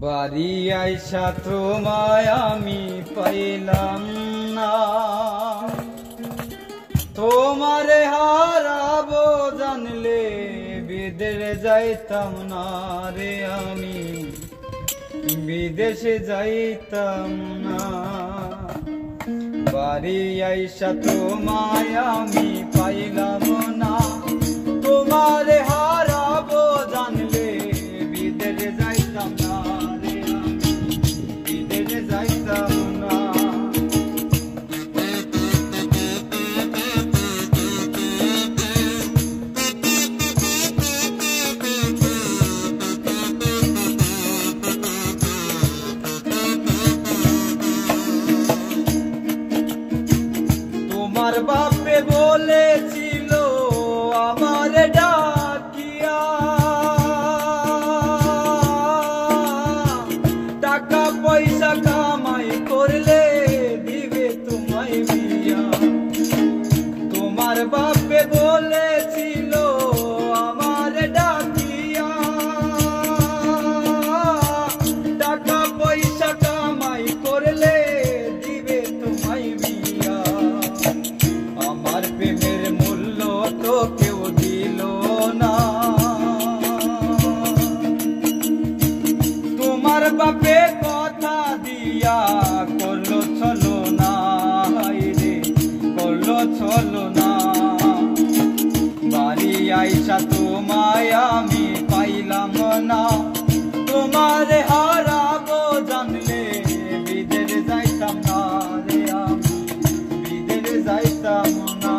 বাড়ি আইসা তোমায় আমি পাইলাম না, তোমারে হারাবো জানলে বিদেশে যাইতাম না রে, আমি বিদেশে যাইতাম না। বাড়ি আইসা তোমায় আমি পাইলাম না, তোমারে হারাবো জানলে বিদেশে যাইতাম না রে, আমি বিদেশে যাইতাম না। তোমার বাপে বলেছিল আমার ডাকিয়া, টাকা পয়সা কামাই করলে দিবে তোমায় বিয়া। তোমার বাপে বলেছিল আমার ডাকিয়া, টাকা পয়সা কামাই করলে দিবে তোমায় বিয়া। আমার প্রেমের মূল্য তো কেউ দিল না, তোমার বাপে কথা দিয়া করলো চলো না রে, করলো চলো না। বাড়ি আইসা তোমায় আমি পাইলাম না, তোমারে হারাবো জানলে বিদেশে যাইতাম না রে, আমি বিদেশে যাইতাম না।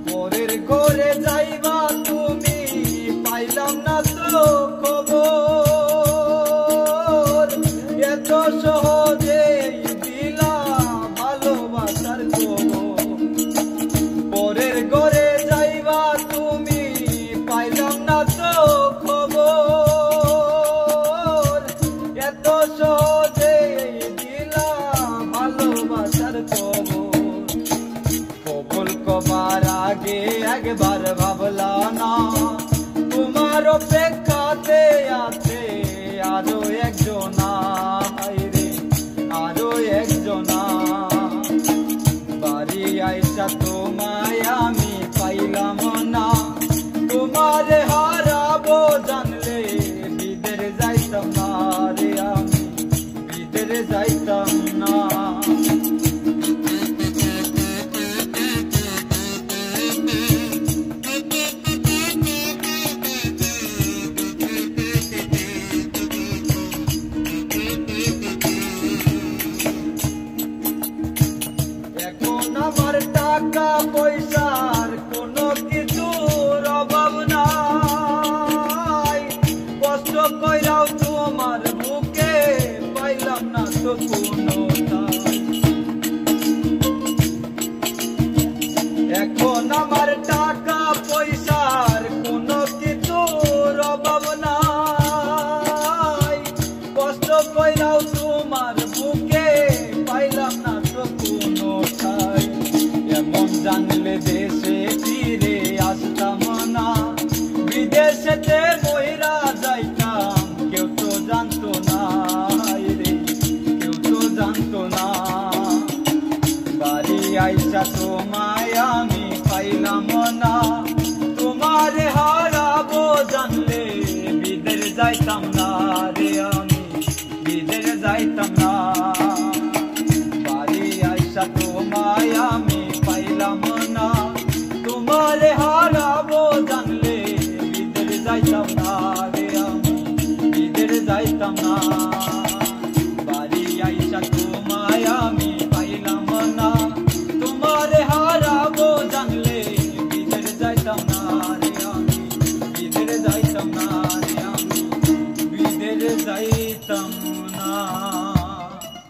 পরের ঘরে যাইবা তুমি, পাইলাম না তো খবর, এত সহজে দিলা ভালোবাসার খবর। পরের ঘরে যাইবা তুমি, পাইলাম না তো খবর, এত সহজে দিলা ভালোবাসার খবর। কবুল কবার আগে একবার ভাবলা না, তোমার অপেক্ষাতে আছে আরো একজনা রে, আরো একজনা। বাড়ি আইসা তোমায় আমি পাইলাম না, তোমারে হারাবো জানলে বিদেশে যাইতাম না রে, আমি বিদেশে যাইতাম না। এখন আমার টাকা পয়সার কোনো কিছুর অভাব নাই, কষ্ট কইরাও তোমার বুকে পাইলাম না তো কোনো ঠাই। এখন আমার টাকা পয়সার কোনো কিছুর অভাব নাই, কষ্ট কইরাও তোমার বুকে পাইলাম না তো কোনো ঠাই। এমন জানলে দেশে ফিরে আসতাম না, বিদেশেতে মইরা যাইতাম, কেউ তো জানতো না রে, কেউ তো জানতো না। বাড়ি আইসা তোমায় আমি পাইলাম না, তোমারে